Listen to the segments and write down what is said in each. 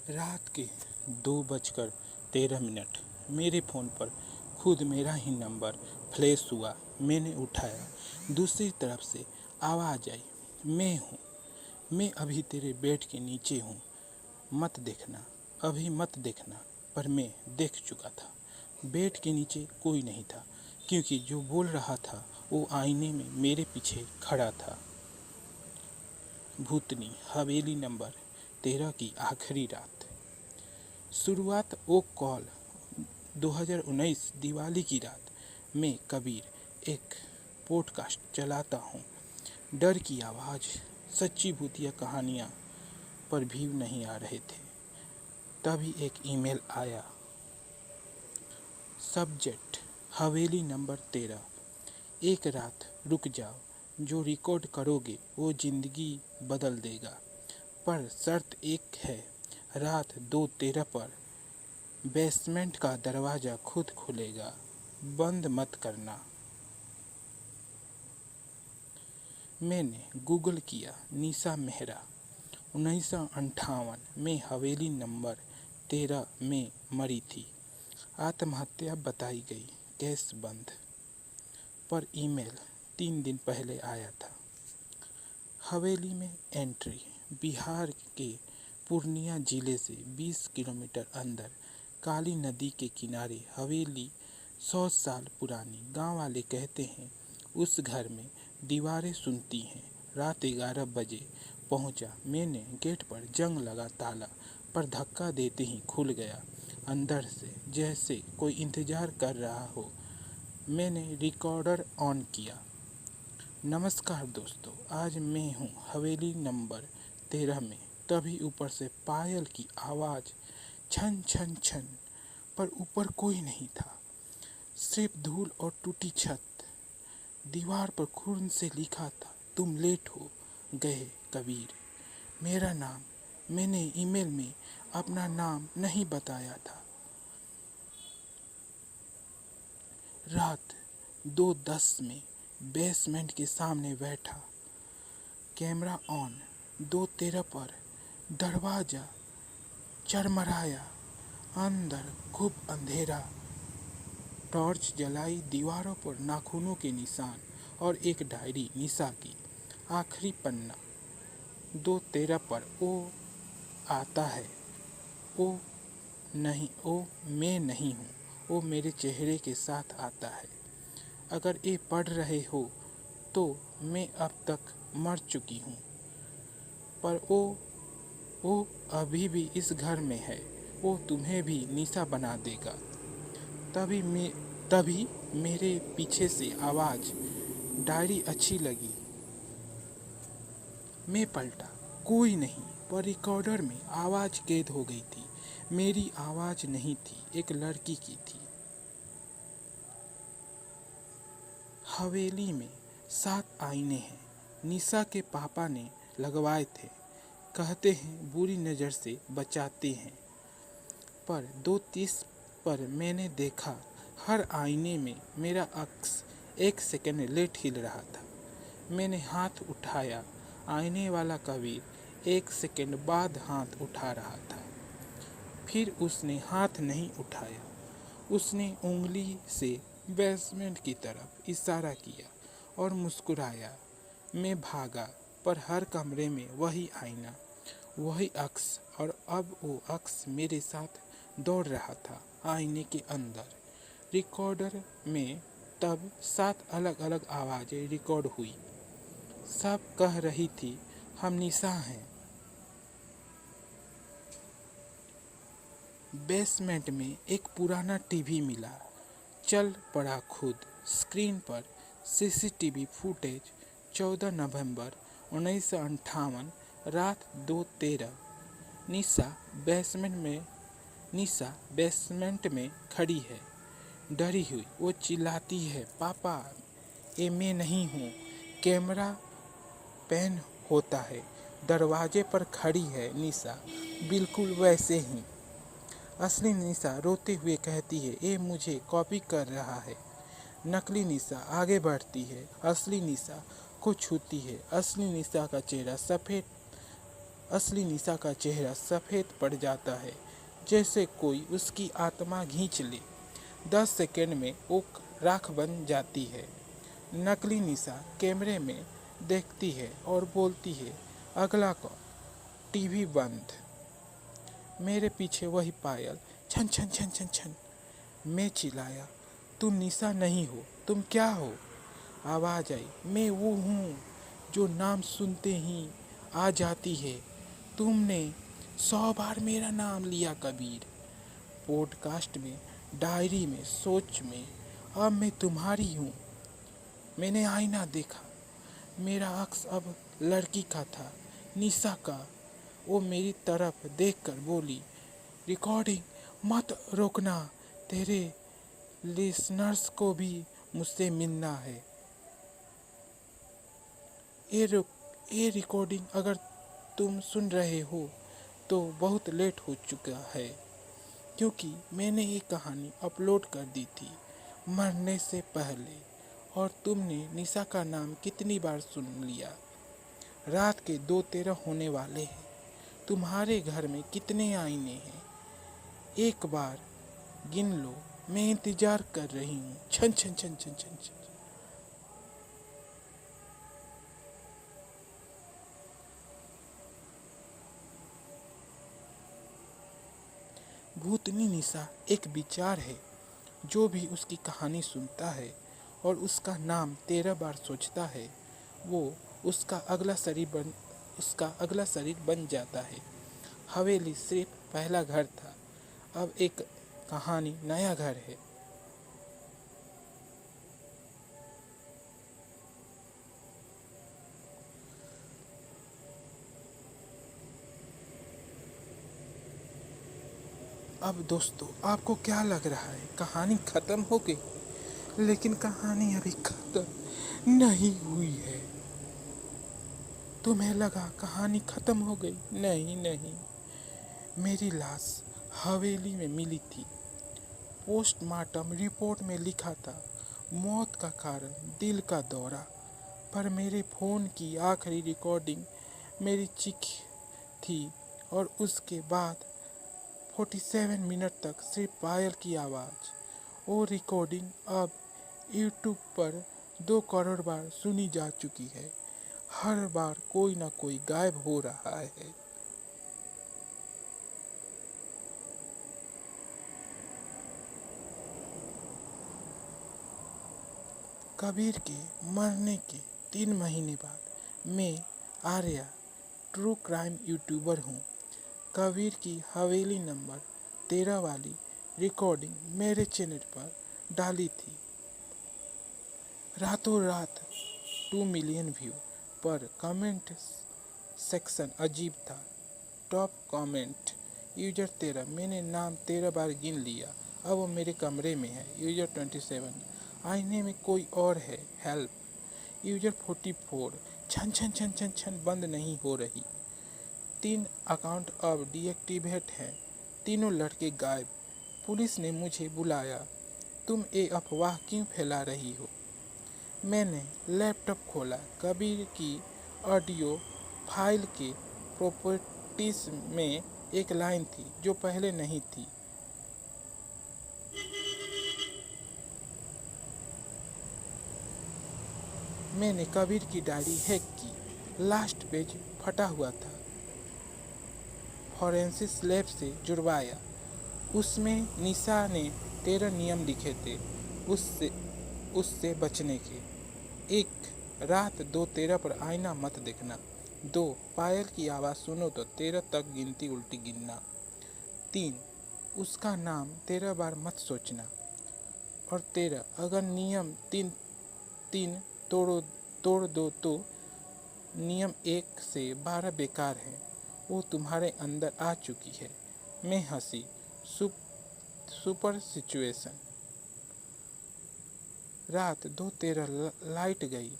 रात के 2:13 मेरे फ़ोन पर खुद मेरा ही नंबर फ्लैश हुआ। मैंने उठाया। दूसरी तरफ से आवाज़ आई, मैं हूँ। मैं अभी तेरे बेड के नीचे हूँ, मत देखना, अभी मत देखना। पर मैं देख चुका था। बेड के नीचे कोई नहीं था, क्योंकि जो बोल रहा था वो आईने में मेरे पीछे खड़ा था। भूतनी हवेली नंबर 13 की आखिरी रात। शुरुआत ओ कॉल 2019 दिवाली की रात। मैं कबीर एक पॉडकास्ट चलाता हूँ। डर की आवाज़, सच्ची भूतिया कहानियाँ पर व्यू नहीं आ रहे थे। तभी एक ईमेल आया। सब्जेक्ट हवेली नंबर 13। एक रात रुक जाओ, जो रिकॉर्ड करोगे वो ज़िंदगी बदल देगा। पर शर्त एक है, रात 2:13 पर बेसमेंट का दरवाज़ा खुद खुलेगा, बंद मत करना। मैंने गूगल किया। निशा मेहरा 1958 में हवेली नंबर 13 में मरी थी। आत्महत्या बताई गई, केस बंद। पर ईमेल 3 दिन पहले आया था। हवेली में एंट्री। बिहार के पूर्णिया जिले से 20 किलोमीटर अंदर काली नदी के किनारे हवेली 100 साल पुरानी। गांव वाले कहते हैं उस घर में दीवारें सुनती हैं। रात 11 बजे पहुंचा। मैंने गेट पर जंग लगा ताला, पर धक्का देते ही खुल गया अंदर से, जैसे कोई इंतजार कर रहा हो। मैंने रिकॉर्डर ऑन किया। नमस्कार दोस्तों, आज मैं हूँ हवेली नंबर 13 में। तभी ऊपर से पायल की आवाज़, छन छन छन। पर ऊपर कोई नहीं था, सिर्फ धूल और टूटी छत। दीवार पर खून से लिखा था, तुम लेट हो गए कबीर। मेरा नाम। मैंने ईमेल में अपना नाम नहीं बताया था। रात 2:10 में बेसमेंट के सामने बैठा, कैमरा ऑन। 2:13 पर दरवाज़ा चरमराया। अंदर खूब अंधेरा। टॉर्च जलाई। दीवारों पर नाखूनों के निशान और एक डायरी, निशा की। आखिरी पन्ना। 2:13 पर ओ आता है। ओ नहीं, ओ मैं नहीं हूँ। वो मेरे चेहरे के साथ आता है। अगर ये पढ़ रहे हो तो मैं अब तक मर चुकी हूँ। पर वो अभी भी इस घर में है। वो तुम्हें भी निशा बना देगा। तभी मेरे पीछे से आवाज़, डायरी अच्छी लगी। मैं पलटा, कोई नहीं। पर रिकॉर्डर में आवाज़ कैद हो गई थी। मेरी आवाज़ नहीं थी, एक लड़की की थी। हवेली में 7 आईने हैं। निशा के पापा ने लगवाए थे। कहते हैं बुरी नज़र से बचाते हैं। पर 2:30 पर मैंने देखा, हर आईने में मेरा अक्स 1 सेकंड लेट हिल रहा था। मैंने हाथ उठाया। आईने वाला कबीर 1 सेकंड बाद हाथ उठा रहा था। फिर उसने हाथ नहीं उठाया। उसने उंगली से बेसमेंट की तरफ इशारा किया और मुस्कुराया। मैं भागा, पर हर कमरे में वही आईना, वही अक्स। और अब वो अक्स मेरे साथ दौड़ रहा था, आईने के अंदर। रिकॉर्डर में तब 7 अलग अलग आवाज़ें रिकॉर्ड हुई। सब कह रही थी, हम निशा हैं। बेसमेंट में एक पुराना टीवी मिला। चल पड़ा खुद। स्क्रीन पर सीसीटीवी फुटेज। 14 नवंबर 1958 रात 2:13। निशा बेसमेंट में खड़ी है, डरी हुई। वो चिल्लाती है, पापा, ये मैं नहीं हूँ। कैमरा पैन होता है। दरवाजे पर खड़ी है निशा, बिल्कुल वैसे ही। असली निशा रोते हुए कहती है, ये मुझे कॉपी कर रहा है। नकली निशा आगे बढ़ती है। असली निशा को छूती है। असली निशा का चेहरा सफ़ेद असली निशा का चेहरा सफ़ेद पड़ जाता है, जैसे कोई उसकी आत्मा खींच ले। 10 सेकंड में वो राख बन जाती है। नकली निशा कैमरे में देखती है और बोलती है, अगला कौन? टीवी बंद। मेरे पीछे वही पायल, छन छन छन छन छन। मैं चिल्लाया, तुम निशा नहीं हो, तुम क्या हो? आवाज़ आई, मैं वो हूँ जो नाम सुनते ही आ जाती है। तुमने 100 बार मेरा नाम लिया कबीर। पॉडकास्ट में, डायरी में, सोच में, अब मैं तुम्हारी हूँ। मैंने आईना देखा, मेरा अक्स अब लड़की का था, निशा का। वो मेरी तरफ देखकर बोली, रिकॉर्डिंग मत रोकना, तेरे लिसनर्स को भी मुझसे मिलना है। ये रिकॉर्डिंग अगर तुम सुन रहे हो तो बहुत लेट हो चुका है, क्योंकि मैंने ये कहानी अपलोड कर दी थी मरने से पहले, और तुमने निशा का नाम कितनी बार सुन लिया। रात के 2:13 होने वाले हैं। तुम्हारे घर में कितने आईने हैं? एक बार गिन लो, मैं इंतजार कर रही हूँ। छन छन छन छन छन छन। भूतनी निशा एक विचार है। जो भी उसकी कहानी सुनता है और उसका नाम 13 बार सोचता है, वो उसका अगला शरीर बन जाता है। हवेली सिर्फ पहला घर था, अब एक कहानी नया घर है। अब दोस्तों, आपको क्या लग रहा है? कहानी खत्म हो गई? लेकिन कहानी अभी खत्म नहीं हुई है। तुम्हें लगा कहानी खत्म हो गई? नहीं नहीं, मेरी लाश हवेली में मिली थी। पोस्टमार्टम रिपोर्ट में लिखा था, मौत का कारण दिल का दौरा। पर मेरे फ़ोन की आखिरी रिकॉर्डिंग मेरी चीख थी, और उसके बाद 47 मिनट तक सिर्फ पायल की आवाज़। वो रिकॉर्डिंग अब यूट्यूब पर 2 करोड़ बार सुनी जा चुकी है। हर बार कोई ना कोई गायब हो रहा है। कबीर के मरने के 3 महीने बाद मैं आर्या ट्रू क्राइम यूट्यूबर हूँ। कबीर की हवेली नंबर 13 वाली रिकॉर्डिंग मेरे चैनल पर डाली थी। रातों रात 2 मिलियन व्यू। पर कमेंट सेक्शन अजीब था। टॉप कमेंट, यूजर 13, मैंने नाम 13 बार गिन लिया, अब वो मेरे कमरे में है। यूजर 27, आईने में कोई और है, हेल्प। यूजर 44, छन छन छन छन छन बंद नहीं हो रही। 3 अकाउंट अब डीएक्टिवेट हैं। तीनों लड़के गायब। पुलिस ने मुझे बुलाया। तुम ये अफवाह क्यों फैला रही हो? मैंने लैपटॉप खोला। कबीर की ऑडियो फाइल के प्रॉपर्टीज में एक लाइन थी जो पहले नहीं थी। मैंने कबीर की डायरी हैक की। लास्ट पेज फटा हुआ था। फॉरेंसिक लैब से जुड़वाया। उसमें निशा ने 13 नियम लिखे थे उससे उससे बचने के। 1. रात 2:13 पर आईना मत देखना। 2. पायल की आवाज़ सुनो तो 13 तक गिनती उल्टी गिनना। 3. उसका नाम 13 बार मत सोचना। और 13, अगर नियम तीन तीन तोड़ो तोड़ दो तो नियम 1 से 12 बेकार है। वो तुम्हारे अंदर आ चुकी है। मैं हंसी। Super situation. रात 2:13 लाइट गई।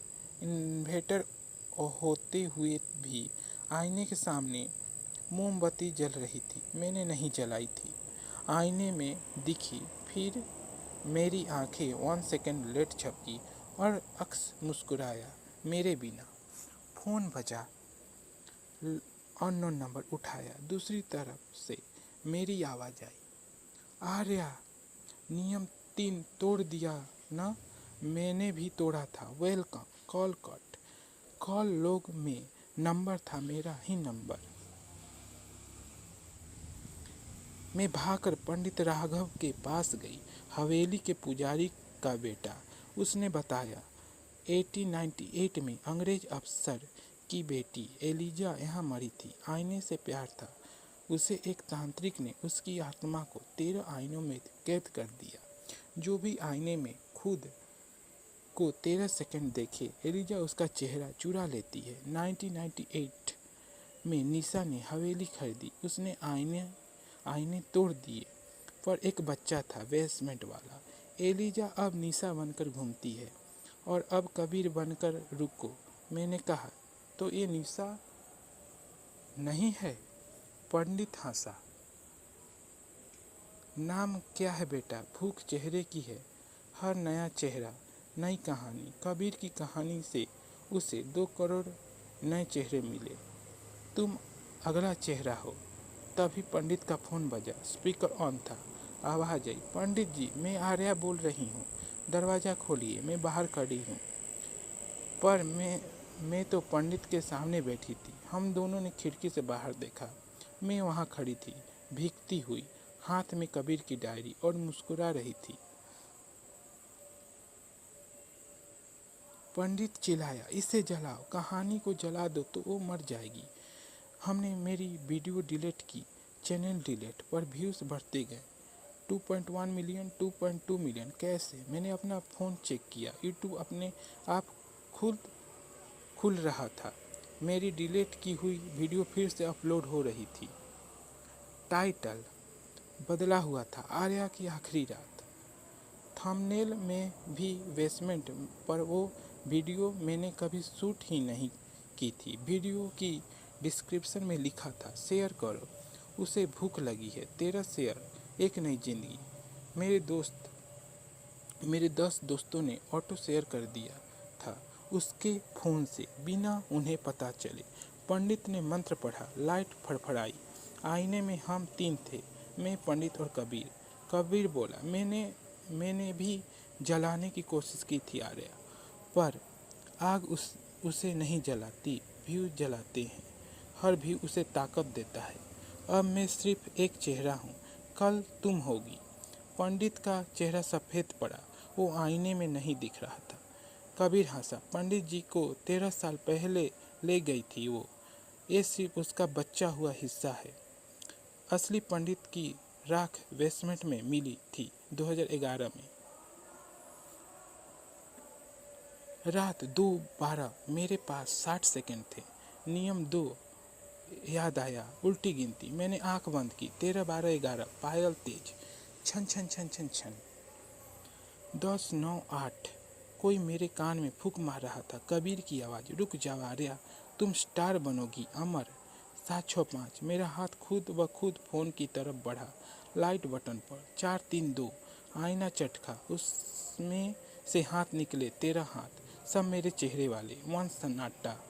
इन्वर्टर होते हुए भी आईने के सामने मोमबत्ती जल रही थी। मैंने नहीं जलाई थी। आईने में दिखी। फिर मेरी आंखें 1 सेकंड लेट झपकी और अक्स मुस्कुराया मेरे बिना। फ़ोन बजा अननोन नंबर उठाया। दूसरी तरफ से मेरी आवाज़ आई, आर्या, नियम 3 तोड़ दिया ना? मैंने भी तोड़ा था। Welcome. Call cut. Call log में नंबर था मेरा ही नंबर। मैं भागकर पंडित राघव के पास गई, हवेली के पुजारी का बेटा। उसने बताया 1898 में अंग्रेज अफसर की बेटी एलिजा यहाँ मरी थी। आईने से प्यार था। उसे एक तांत्रिक ने उसकी आत्मा को 13 आईनों में कैद कर दिया। जो भी आईने में खुद को 13 सेकंड देखे, एलिजा उसका चेहरा चुरा लेती है। 1998 में निशा ने हवेली खरीदी। उसने आईने तोड़ दिए, पर एक बच्चा था बेसमेंट वाला। एलिजा अब निशा बनकर घूमती है और अब कबीर बनकर। रुको, मैंने कहा, तो ये निशा नहीं है? पंडित हंसा। नाम क्या है बेटा? भूख चेहरे की है। हर नया चेहरा नई कहानी। कबीर की कहानी से उसे 2 करोड़ नए चेहरे मिले। तुम अगला चेहरा हो। तभी पंडित का फोन बजा। स्पीकर ऑन था। आवाज आई, पंडित जी, मैं आर्या बोल रही हूँ। दरवाज़ा खोलिए, मैं बाहर खड़ी हूँ। पर मैं तो पंडित के सामने बैठी थी। हम दोनों ने खिड़की से बाहर देखा। मैं वहाँ खड़ी थी, भीगती हुई, हाथ में कबीर की डायरी, और मुस्कुरा रही थी। पंडित चिल्लाया, इसे जलाओ, कहानी को जला दो तो वो मर जाएगी। हमने मेरी वीडियो डिलीट की, चैनल डिलीट, पर व्यूज़ बढ़ते गए। 2.1 मिलियन, 2.2 मिलियन। कैसे? मैंने अपना फ़ोन चेक किया, यूट्यूब अपने आप खुद खुल रहा था। मेरी डिलीट की हुई वीडियो फिर से अपलोड हो रही थी। टाइटल बदला हुआ था, आर्या की आखिरी रात। थंबनेल में भी बेसमेंट, पर वो वीडियो मैंने कभी शूट ही नहीं की थी। वीडियो की डिस्क्रिप्शन में लिखा था, शेयर करो, उसे भूख लगी है। 13 शेयर, एक नई जिंदगी। मेरे 10 दोस्तों ने ऑटो शेयर कर दिया था उसके फ़ोन से, बिना उन्हें पता चले। पंडित ने मंत्र पढ़ा, लाइट फड़फड़ाई। आईने में हम 3 थे, मैं, पंडित और कबीर। कबीर बोला, मैंने भी जलाने की कोशिश की थी आर्या, पर आग उसे नहीं जलाती, व्यू जलाते हैं। हर व्यू उसे ताकत देता है। अब मैं सिर्फ एक चेहरा हूँ, कल तुम होगी। पंडित का चेहरा सफ़ेद पड़ा, वो आईने में नहीं दिख रहा था। कबीर हंसा, पंडित जी को 13 साल पहले ले गई थी वो, ये सिर्फ उसका बच्चा हुआ हिस्सा है। असली पंडित की राख बेसमेंट में मिली थी 2011 में। रात 2:12, मेरे पास 60 सेकंड थे। नियम 2 याद आया, उल्टी गिनती। मैंने आंख बंद की। 13, 12, 11। पायल तेज, छन छन छन छन छन। 10, 9, 8। कोई मेरे कान में फूंक मार रहा था। कबीर की आवाज़, रुक जाओ आर्या, तुम स्टार बनोगी, अमर। 7, 6, 5। मेरा हाथ खुद ब खुद फोन की तरफ बढ़ा, लाइट बटन पर। 4, 3, 2। आईना चटका, उसमें से हाथ निकले, 13 हाथ, सब मेरे चेहरे वाले। 1, सन्नाटा।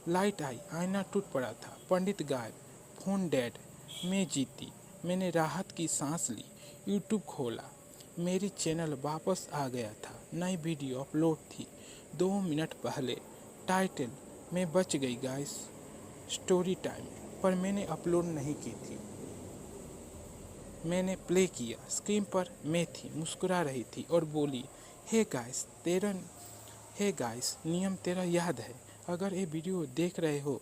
लाइट आई, आईना टूट पड़ा था। पंडित गायब, फोन डेड। मैं जीती। मैंने राहत की सांस ली। यूट्यूब खोला, मेरी चैनल वापस आ गया था। नई वीडियो अपलोड थी 2 मिनट पहले। टाइटल, मैं बच गई गाइस, स्टोरी टाइम। पर मैंने अपलोड नहीं की थी। मैंने प्ले किया, स्क्रीन पर मैं थी, मुस्कुरा रही थी और बोली, हे गाइस, नियम 13 याद है? अगर ये वीडियो देख रहे हो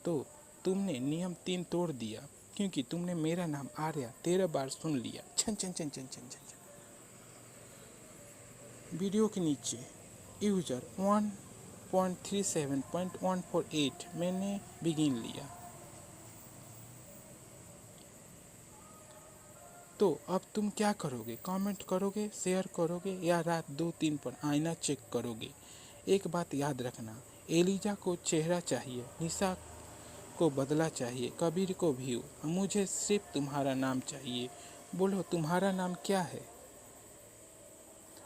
तो तुमने नियम 3 तोड़ दिया, क्योंकि तुमने मेरा नाम आर्या 13 बार सुन लिया। छन छन छन छन छन छन। वीडियो के नीचे यूजर 1.37.148 मैंने बिगिन लिया। तो अब तुम क्या करोगे? कमेंट करोगे, शेयर करोगे, या रात 2-3 पर आईना चेक करोगे? एक बात याद रखना, एलिजा को चेहरा चाहिए, निशा को बदला चाहिए, कबीर को व्यू, मुझे सिर्फ तुम्हारा नाम चाहिए। बोलो, तुम्हारा नाम क्या है?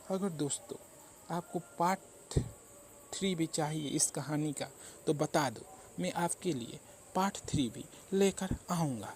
अगर दोस्तों आपको पार्ट 3 भी चाहिए इस कहानी का, तो बता दो, मैं आपके लिए पार्ट 3 भी लेकर आऊँगा।